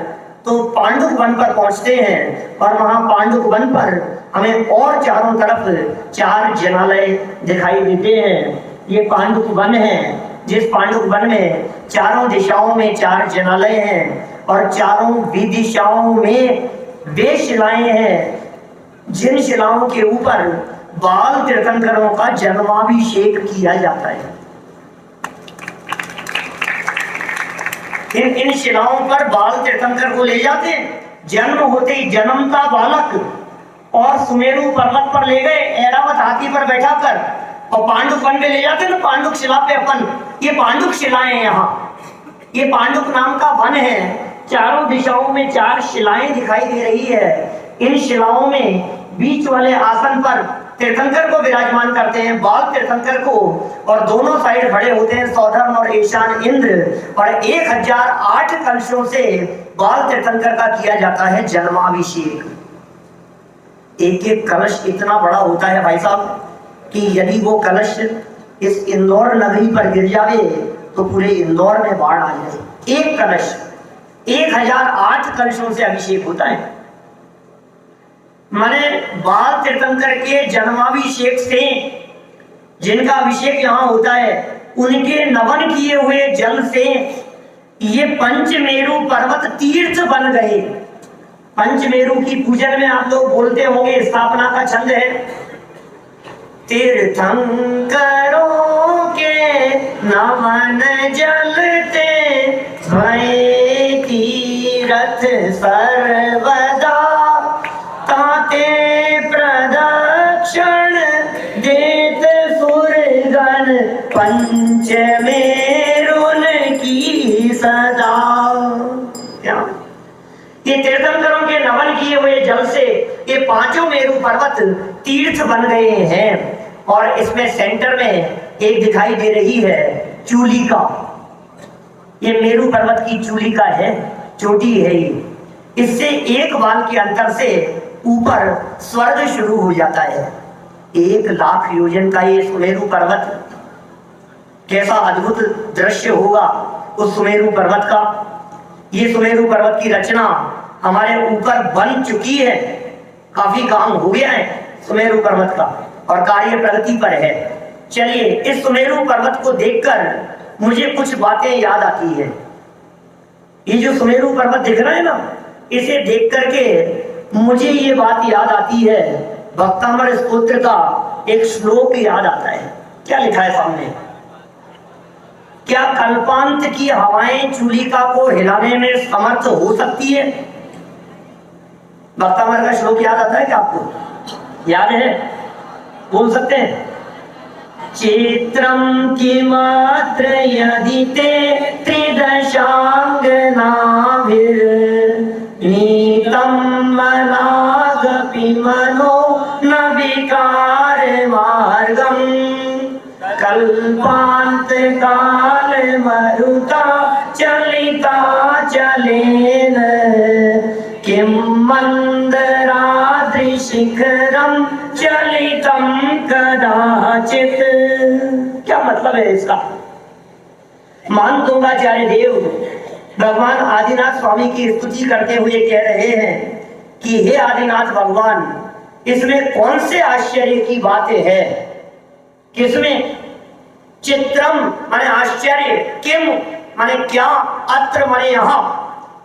तो पांडुक वन पर पहुंचते हैं। और वहां पांडुक वन पर हमें और चारों तरफ 4 जनालय दिखाई देते हैं। ये पांडुक वन है, जिस पांडुक वन में चारों दिशाओं में 4 जनालय हैं और चारों विदिशाओं में वे शिलाएं हैं जिन शिलाओं के ऊपर बाल तीर्थंकरों का जन्माभिषेक किया जाता है। इन शिलाओं पर बाल तीर्थंकर को ले जाते हैं, जन्म होते ही जन्मता बालक और सुमेरु पर्वत पर ले गए ऐरावत हाथी पर बैठा कर और पांडुक वन में ले जाते ना, पांडुक शिला पे अपन, ये पांडुक शिलाएं हैं। यहाँ ये पांडुक नाम का वन है, चारों दिशाओं में 4 शिलाएं दिखाई दे रही है। इन शिलाओं में बीच वाले आसन पर तीर्थंकर को विराजमान करते हैं, बाल तीर्थंकर को, और दोनों साइड खड़े होते हैं सौधर्म और ईशान इंद्र। और 1008 कलशों से बाल तीर्थंकर का किया जाता है जन्माभिषेक। एक एक कलश इतना बड़ा होता है भाई साहब कि यदि वो कलश इस इंदौर नगरी पर गिर जावे तो पूरे इंदौर में बाढ़ आ जाए। एक कलश 1008 कलशों से अभिषेक होता है। माने बाल तीर्थंकर के जन्माभिषेक से जिनका अभिषेक यहाँ होता है, उनके नवन किए हुए जल से ये पंचमेरु पर्वत तीर्थ बन गए। पंचमेरु की पूजन में आप लोग बोलते होंगे, स्थापना का छंद है, तीर्थंकरों के नमन जलते भय तीरथ सर्वदा, ताते प्रदक्षिण देत सुरगण पंचमेरुन की सदा। क्या ये तीर्थंकरों के नमन किए हुए जल से ये 5 मेरु पर्वत तीर्थ बन गए हैं। और इसमें सेंटर में एक दिखाई दे रही है चूलिका, ये मेरु पर्वत की चूलिका है, चोटी है ये। इससे एक बाल के अंतर से ऊपर स्वर्ग शुरू हो जाता है। 1,00,000 योजन का ये सुमेरु पर्वत, कैसा अद्भुत दृश्य होगा उस सुमेरु पर्वत का। ये सुमेरु पर्वत की रचना हमारे ऊपर बन चुकी है, काफी काम हो गया है सुमेरु पर्वत का और कार्य प्रगति पर है। चलिए, इस सुमेरु पर्वत को देखकर मुझे कुछ बातें याद आती है। ये जो सुमेरु पर्वत दिख रहा है ना, इसे देख करके मुझे ये बात याद आती है, भक्तामृत स्तोत्र का एक श्लोक याद आता है। क्या लिखा है सामने? क्या कल्पांत की हवाएं चूलिका को हिलाने में समर्थ हो सकती है? भक्तामृत का श्लोक याद आता है क्या आपको? याद है? बोल सकते हैं? चित्रम किमात्र यदि ते त्रिदशांगनाभिर्नीतं मनागपि मनो न विकार मार्गम कल्पांत काल मरुता चलिता चलेन किं मंदराद्रि शिखरम चलितम कदाचित। क्या मतलब है इसका? मान दूंगाचार्य देव भगवान आदिनाथ स्वामी की स्तुति करते हुए कह रहे हैं कि हे आदिनाथ भगवान, इसमें कौन से आश्चर्य की बातें है? किसमें? चित्रम माने आश्चर्य, किम माने क्या, अत्र माने यहाँ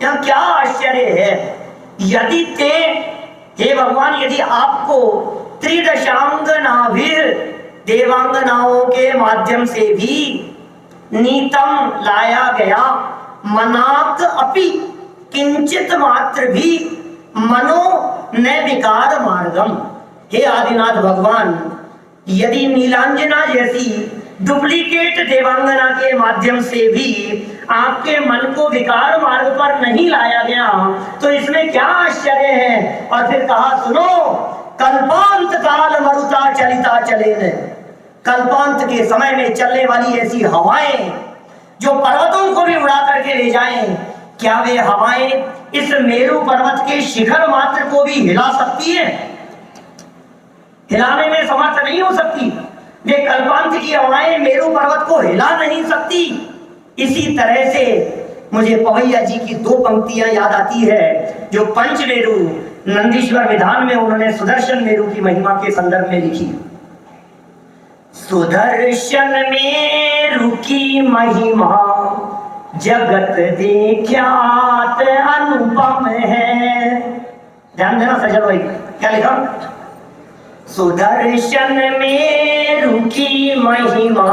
क्या आश्चर्य है? यदि ते, हे भगवान, यदि आपको त्रिदशांगनाभिर देवांगनाओं के माध्यम से भी नीतम लाया गया, मनाक अपि किंचित मात्र भी मनो न विकार मार्गम। हे आदिनाथ भगवान, यदि नीलांजना जैसी डुप्लीकेट देवांगना के माध्यम से भी आपके मन को विकार मार्ग पर नहीं लाया गया, तो इसमें क्या आश्चर्य है? और फिर कहा, सुनो, कल्पांत काल मरुता चलिता चलेन। कल्पांत के समय में चलने वाली ऐसी हवाएं जो पर्वतों को भी उड़ा करके ले जाएं, क्या वे हवाएं इस मेरु पर्वत के शिखर मात्र को भी हिला सकती है? हिलाने में समर्थ नहीं हो सकती। वे कल्पांत की हवाएं मेरु पर्वत को हिला नहीं सकती। इसी तरह से मुझे पवैया जी की दो पंक्तियां याद आती है जो पंचमेरु नंदीश्वर विधान में उन्होंने सुदर्शन मेरु की महिमा के संदर्भ में लिखी। सुदर्शन मेरु की महिमा जगत विख्यात अनुपम है। ध्यान देना सजल भाई, क्या लिखा? सुदर्शन मेरु की महिमा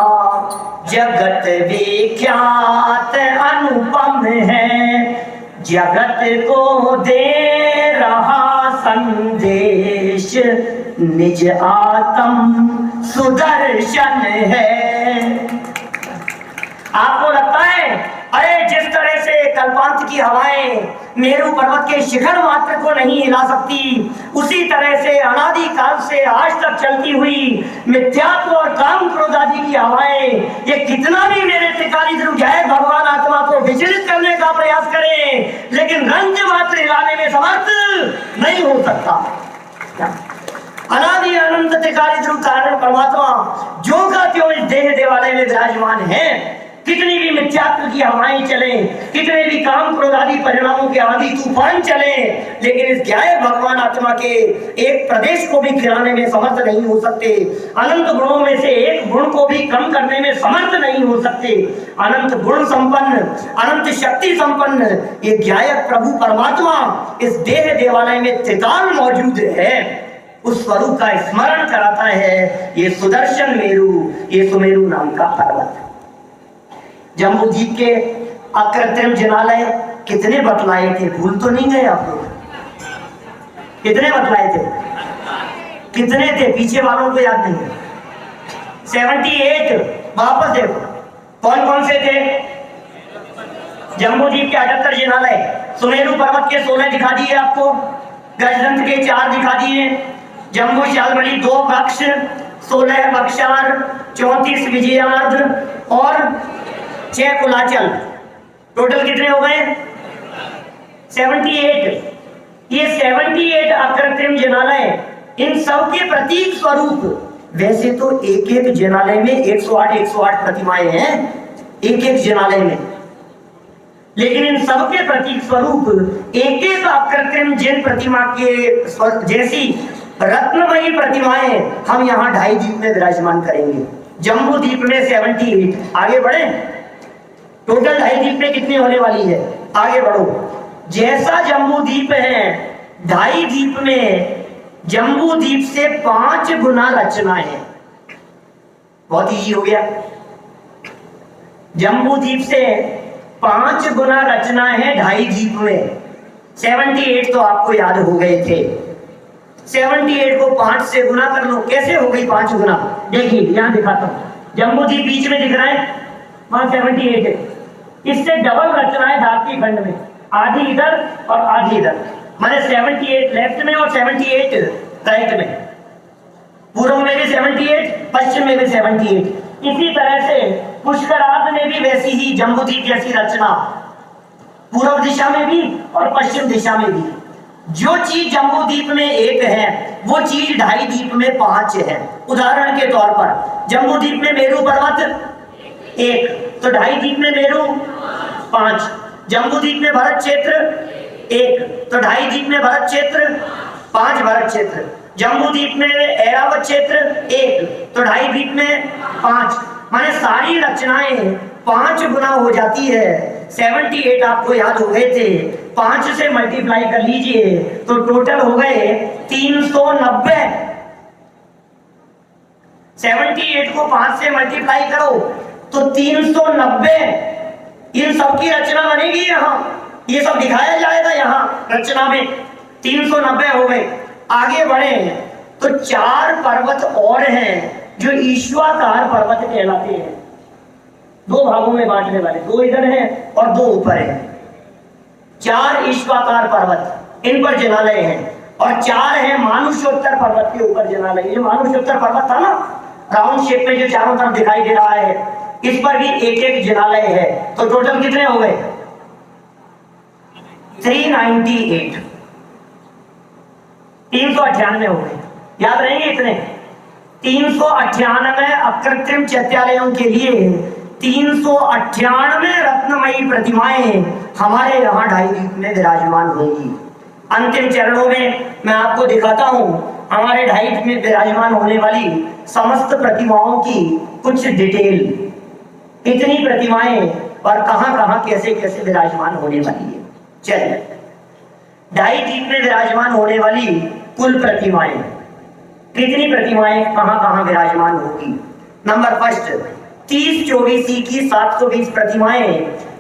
जगत विख्यात अनुपम है, जगत को दे रहा संदेश निज आत्म सुदर्शन है। आपको लगता है अरे जिस तरह से कल्पांत की हवाएं मेरु पर्वत के शिखर मात्र को नहीं हिला सकती, उसी तरह से अनादि काल से आज तक चलती हुई मिथ्यात्व और काम क्रोध आदि की हवाएं, ये कितना भी मेरे त्रिकाली ध्रुव भगवान आत्मा को विचलित करने का प्रयास करें, लेकिन रंग मात्र हिलाने में समर्थ नहीं हो सकता। अनादि अनंत त्रिकाली ध्रुव कारण परमात्मा जो का त्यों इस देह देवालय में विराजमान है। कितनी भी मिथ्यात्व की हवाएं चले, कितने भी काम क्रोध आदि परिणामों के आदि तूफान चले, लेकिन इस ज्ञाय भगवान आत्मा के एक प्रदेश को भी खिलाने में समर्थ नहीं हो सकते। अनंत गुणों में से एक गुण को भी कम करने में समर्थ नहीं हो सकते। अनंत गुण संपन्न, अनंत शक्ति संपन्न ये ज्ञायक प्रभु परमात्मा इस देह देवालय में त्रिकाल मौजूद है। उस स्वरूप का स्मरण कराता है ये सुदर्शन मेरु, ये सुमेरु नाम का पर्वत। जम्बूद्वीप के अकृत्रिम जिनालय कितने बतलाए थे, भूल तो नहीं गए आप लोग? कितने बतलाए थे? कितने थे? पीछे वालों को याद नहीं है। 78। वापस देखो कौन कौन से थे। जम्बूद्वीप के 78 जिनालय, सुमेरु पर्वत के 16 दिखा दिए आपको, गजदंत के 4 दिखा दिए, जम्बू शालमणि 2 वृक्ष, 16 बक्सार, 34 विजयार्ध और 6 कुलाचल। टोटल कितने हो गए? 78। ये 78 अकृत्रिम जिनालय, इन सब के प्रतीक स्वरूप। वैसे तो एक एक जिनालय में 108 प्रतिमाएं हैं, एक एक जिनालय में, लेकिन इन सबके प्रतीक स्वरूप एक एक अकृत्रिम जिन प्रतिमा के जैसी रत्नमयी प्रतिमाएं हम यहाँ ढाई द्वीप में विराजमान करेंगे। जम्बू द्वीप में 78, आगे बढ़े। टोटल ढाई द्वीप में कितनी होने वाली है, आगे बढ़ो। जैसा जम्बू द्वीप है, ढाई द्वीप में जम्बू द्वीप से 5 गुना रचना है। बहुत इजी हो गया। जम्बू द्वीप से 5 गुना रचना है ढाई द्वीप में। 78 तो आपको याद हो गए थे। 78 को 5 से गुना कर लो, कैसे हो गई 5 गुना? देखिए यहां दिखाता हूं, जम्बू द्वीप बीच में दिख रहा है, वहां 78 है। इससे डबल रचना है धारती खंड में, आधी इधर और आधी इधर, माने 78 लेफ्ट में और 78 राइट में। पूर्व में भी 78, पश्चिम में भी 78। इसी तरह से पुष्करार्ध में भी वैसी ही जम्बूद्वीप जैसी रचना, पूर्व दिशा में भी और पश्चिम दिशा में भी। जो चीज जम्बूद्वीप में 1 है, वो चीज ढाई द्वीप में 5 है। उदाहरण के तौर पर जम्बूद्वीप में मेरू पर्वत 1, तो ढाई द्वीप में मेरू 5। जम्बूद्वीप में भरत क्षेत्र 1, तो ढाई द्वीप में भरत क्षेत्र 5 भरत क्षेत्र। जम्बूद्वीप में ऐरावत क्षेत्र 1, तो ढाई द्वीप में 5, माने सारी रचनाएं 5 गुना हो जाती है। 78 आपको याद हो गए थे, 5 से मल्टीप्लाई कर लीजिए तो टोटल हो गए 390। 78 को 5 से मल्टीप्लाई करो तो 390। इन सबकी रचना बनेगी यहाँ, ये सब दिखाया जाएगा यहाँ रचना में। 390 हो गए। आगे बढ़े तो 4 पर्वत और हैं जो ईश्वाकार पर्वत कहलाते हैं। 2 भागों में बांटने वाले, 2 इधर हैं और 2 ऊपर हैं। 4 ईश्वाकार पर्वत, इन पर जनालय हैं, और 4 है मानुषोत्तर पर्वत के ऊपर जनालय। ये मानुषोत्तर पर्वत था ना, राउंड शेप में जो चारों तरफ दिखाई दे रहा है, इस पर भी एक एक जनालय है। तो टोटल कितने हो गए? 398, 398 हो गए। याद रहेंगे इतने? 398 अकृत्रिम चैत्यालयों के लिए 398 रत्नमयी प्रतिमाएं हमारे यहाँ ढाई द्वीप में विराजमान होंगी। अंतिम चरणों में मैं आपको दिखाता हूं हमारे ढाई द्वीप में विराजमान होने वाली समस्त प्रतिमाओं की कुछ डिटेल, इतनी प्रतिमाएं और कहां कहां कैसे कैसे विराजमान होने वाली है। चलिए, ढाई द्वीप में विराजमान होने वाली कुल प्रतिमाएं, कितनी प्रतिमाएं कहां कहां विराजमान होगी? नंबर फर्स्ट, 3024 की 720 प्रतिमाएं।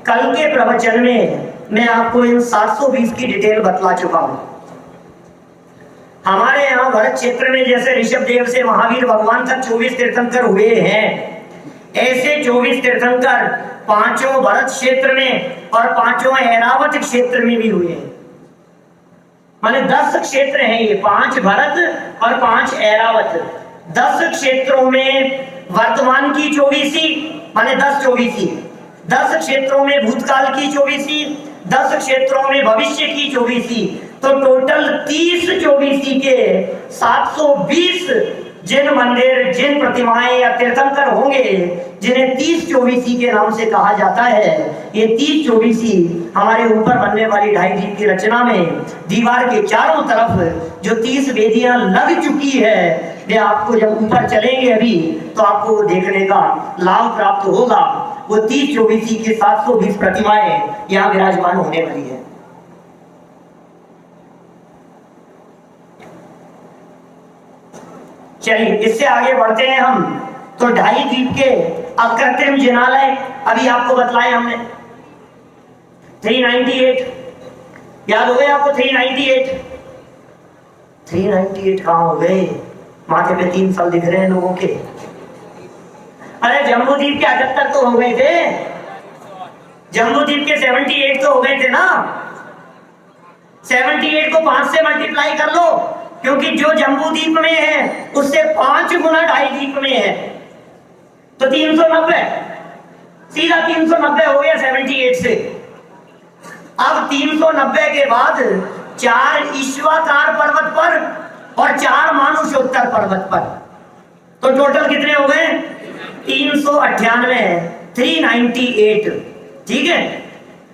कल के प्रवचन में मैं आपको इन 720 की डिटेल बतला चुका हूं। हमारे यहाँ भरत क्षेत्र में जैसे ऋषभ देव से महावीर भगवान तक 24 तीर्थंकर हुए हैं, ऐसे 24 तीर्थंकर 5 भरत क्षेत्र में और 5 ऐरावत क्षेत्र में भी हुए हैं। माने 10 क्षेत्र हैं ये, 5 भरत और 5 ऐरावत। 10 क्षेत्रों में वर्तमान की 24, माने 10 24, 10 क्षेत्रों में भूतकाल की 24, 10 क्षेत्रों में भविष्य की 24, तो टोटल 30 24 के 720 जिन मंदिर, जिन प्रतिमाएं या तीर्थंकर होंगे, जिन्हें 30 24 के नाम से कहा जाता है। ये 30 24 हमारे ऊपर बनने वाली ढाई द्वीप की रचना में दीवार के चारों तरफ जो 30 वेदियां लग चुकी है, वे आपको जब ऊपर चलेंगे अभी तो आपको देखने का लाभ प्राप्त होगा। वो 30 24 की 720 प्रतिमाएं यहाँ विराजमान होने वाली है। चलिए, इससे आगे बढ़ते हैं हम। तो ढाई द्वीप के अकृत्रिम जिनालय अभी आपको बतलाए हमने। 398 याद हो गए आपको? 398 कहां हो गए? माथे पे 3 साल दिख रहे हैं लोगों के। अरे जम्बूद्वीप के 78 तो हो गए थे, जम्बूद्वीप के 78 तो हो गए थे ना। 78 को 5 से मल्टीप्लाई कर लो, क्योंकि जो जम्बूद्वीप में है उससे 5 गुना ढाई द्वीप में है, तो 390, सीधा 390 हो गया 78 से। अब 390 के बाद 4 ईश्वाकार पर्वत पर और 4 मानुषोत्तर पर्वत पर, तो टोटल कितने हो गए? 398, 398। ठीक है,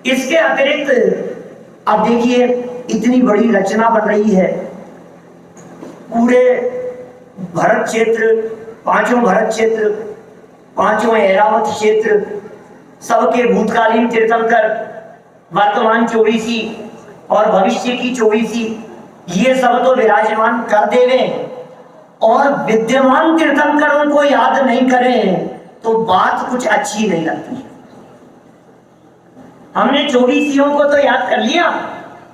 इसके अतिरिक्त अब देखिए इतनी बड़ी रचना बन रही है, पूरे भरत क्षेत्र, पांचों भरत क्षेत्र, पांचों ऐरावत क्षेत्र, सबके भूतकालीन तीर्थंकर, वर्तमान 24 और भविष्य की 24, ये सब तो विराजमान कर देवे और विद्यमान तीर्थंकरों को याद नहीं करें तो बात कुछ अच्छी नहीं लगती। हमने 24 को तो याद कर लिया,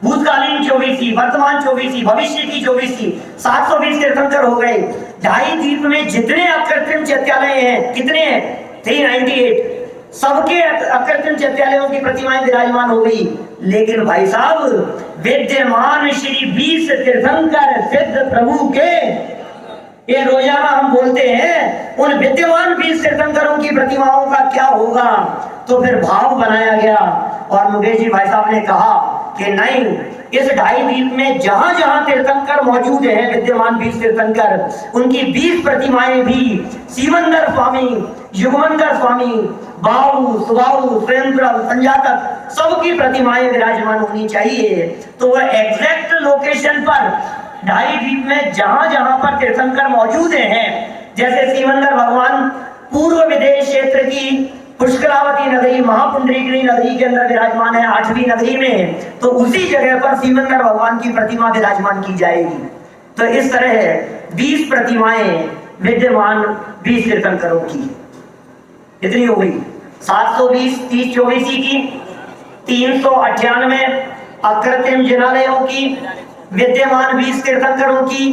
भूतकालीन 24, वर्तमान 24, भविष्य की 24, 720 तीर्थंकर हो गए। ढाई द्वीप में जितने अकृत्रिम चैत्यालय हैं, कितने हैं? 398, सबके अकृत्रिम चैत्यालयों की प्रतिमाएं विराजमान हो गई। लेकिन भाई साहब, विद्यमान श्री 20 तीर्थंकर सिद्ध प्रभु के, ये रोजाना हम बोलते हैं, उन विद्यमान 20 तीर्थंकरों की प्रतिमाओं का क्या होगा? तो फिर भाव बनाया गया और मुकेश जी भाई साहब ने कहा कि नहीं, इस ढाई द्वीप में जहां जहां तीर्थंकर मौजूद हैं, विद्यमान 20 तीर्थंकर, उनकी 20 प्रतिमाएं भी सीमंदर स्वामी, युगमंदर स्वामी, बाहु, सुबाहु, स्वयंप्रभ, संजातक, सबकी प्रतिमाएं विराजमान होनी चाहिए। तो वह एग्जैक्ट लोकेशन पर ढाई द्वीप में जहां जहां पर तीर्थंकर मौजूद हैं, जैसे सीमंदर भगवान पूर्व विदेश क्षेत्र की पुष्करावती नगरी, महापुंडरीगिरी नगरी के अंदर विराजमान है, 8वीं नगरी में, तो उसी जगह पर सीमंदर भगवान की प्रतिमा विराजमान की जाएगी। तो इस तरह 20 प्रतिमाएं विद्यमान 20 तीर्थंकरों की, इतनी हो गई। 720 30 24 की, 398 अकृत्रिम जिनालयों की, विद्यमान 20 तीर्थंकरों की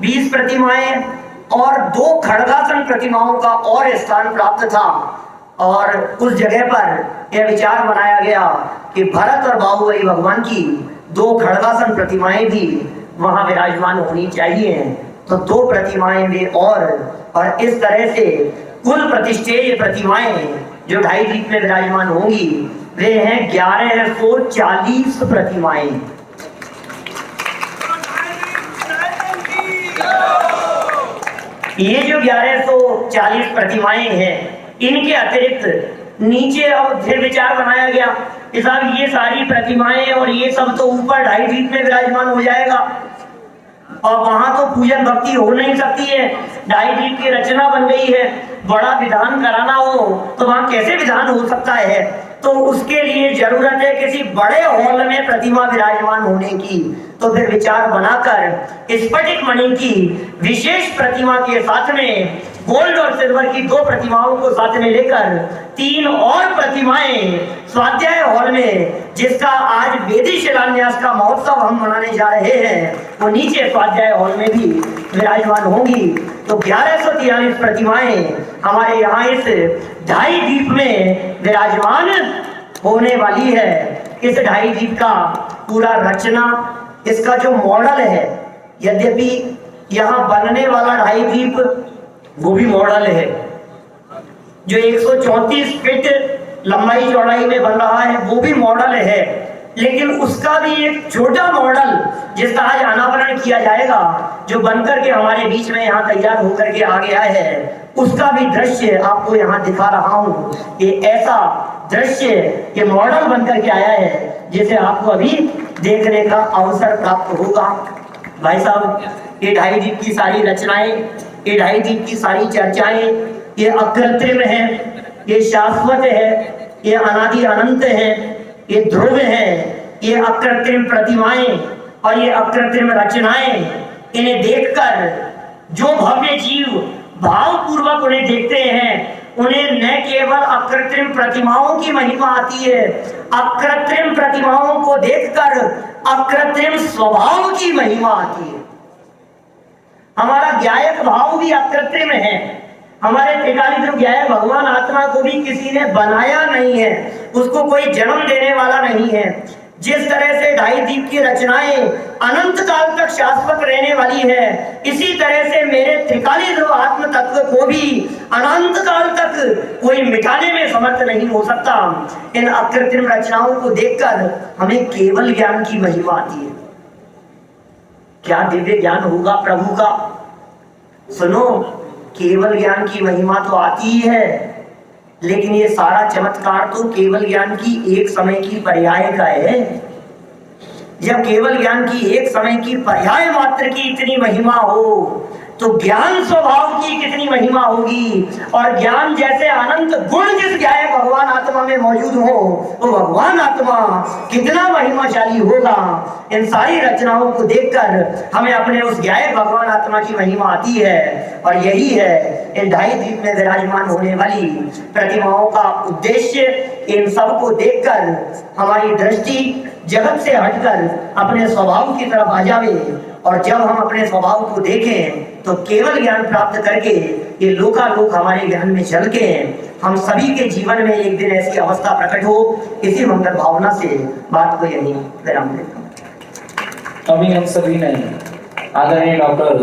20 प्रतिमाएं और 2 खड़गासन प्रतिमाओं का और स्थान प्राप्त था। और उस जगह पर यह विचार बनाया गया कि भरत और बाहुबली भगवान की 2 खड़गासन प्रतिमाएं भी वहां विराजमान होनी चाहिए। तो 2 प्रतिमाएं भी और इस तरह से कुल प्रतिष्ठेय प्रतिमाएं जो ढाई द्वीप में विराजमान होंगी वे हैं 1140 प्रतिमाएं। ये जो 1140 प्रतिमाएं हैं, इनके अतिरिक्त नीचे अब फिर विचार बनाया गया कि साहब ये सारी प्रतिमाएं और ये सब तो ऊपर ढाई द्वीप में विराजमान हो जाएगा और वहां तो पूजन भक्ति हो नहीं सकती है। ढाई द्वीप की रचना बन गई है, बड़ा विधान कराना हो तो वहां कैसे विधान हो सकता है? तो उसके लिए जरूरत है किसी बड़े हॉल में प्रतिमा विराजमान होने की। तो फिर विचार बनाकर स्फटिक मणि की विशेष प्रतिमा के साथ में गोल्ड और सिल्वर की 2 प्रतिमाओं को साथ में लेकर 3 और प्रतिमाएं स्वाध्याय हॉल में, जिसका आज वेदी शिलान्यास का महोत्सव हम मनाने जा रहे हैं, वो नीचे स्वाध्याय हॉल में भी विराजमान होंगी। तो 1143 प्रतिमाएं हमारे यहाँ इस ढाई द्वीप में विराजमान होने वाली है। इस ढाई द्वीप का पूरा रचना, इसका जो मॉडल है, यद्यपि यहाँ बनने वाला ढाई द्वीप वो भी मॉडल है जो 134 फीट लंबाई चौड़ाई में बन रहा है, वो भी मॉडल है। लेकिन उसका भी एक छोटा मॉडल जिसका आज अनावरण किया जाएगा, जो बनकर के हमारे बीच में यहाँ तैयार होकर के आ गया है, उसका भी दृश्य आपको यहाँ दिखा रहा हूँ। ये ऐसा दृश्य, ये मॉडल बनकर के आया है जिसे आपको अभी देखने का अवसर प्राप्त होगा। भाई साहब, ये ढाई द्वीप की सारी रचनाएं, ये ढाई द्वीप की सारी चर्चाएं, ये अकृत्रिम है, ये शाश्वत है, ये अनादि अनंत है, ये ध्रुव है, ये अकृत्रिम प्रतिमाएं और ये अकृत्रिम रचनाएं, इन्हें देखकर जो भव्य जीव भाव पूर्वक उन्हें देखते हैं, उन्हें न केवल अकृत्रिम प्रतिमाओं की महिमा आती है, अकृत्रिम प्रतिमाओं को देखकर अकृत्रिम स्वभाव की महिमा आती है। हमारा ज्ञायक भाव भी अकृत्रिम है। हमारे त्रिकालीन ज्ञायक भगवान आत्मा को भी किसी ने बनाया नहीं है, उसको कोई जन्म देने वाला नहीं है। जिस तरह से ढाई द्वीप की रचनाएं अनंत काल तक शाश्वत रहने वाली है, इसी तरह से मेरे त्रिकालीन आत्म तत्व को भी अनंत काल तक कोई मिटाने में समर्थ नहीं हो सकता। इन अकृत्रिम रचनाओं को देखकर हमें केवल ज्ञान की महिमा आती है। क्या दिव्य ज्ञान होगा प्रभु का! सुनो, केवल ज्ञान की महिमा तो आती ही है, लेकिन ये सारा चमत्कार तो केवल ज्ञान की एक समय की पर्याय का है। जब केवल ज्ञान की एक समय की पर्याय मात्र की इतनी महिमा हो तो ज्ञान स्वभाव की कितनी महिमा होगी। और ज्ञान जैसे अनंत गुण जिस ज्ञाय भगवान आत्मा में मौजूद हो वो भगवान आत्मा कितना महिमाशाली होगा। इन सारी रचनाओं को देखकर हमें अपने उस ज्ञाय भगवान आत्मा की महिमा आती है। और यही है इन 2.5 द्वीप में विराजमान होने वाली प्रतिमाओं का उद्देश्य। इन सब को देखकर हमारी दृष्टि जगत से हटकर अपने स्वभाव की तरफ आ जावे। और जब हम अपने स्वभाव को देखें तो केवल ज्ञान प्राप्त करके ये लोकालोक हमारे ज्ञान में चल के हम सभी के जीवन में एक दिन ऐसी अवस्था प्रकट हो। इसी मंगल भावना से बात को यही विराम देता हूँ। अभी हम सभी ने आदरणीय डॉक्टर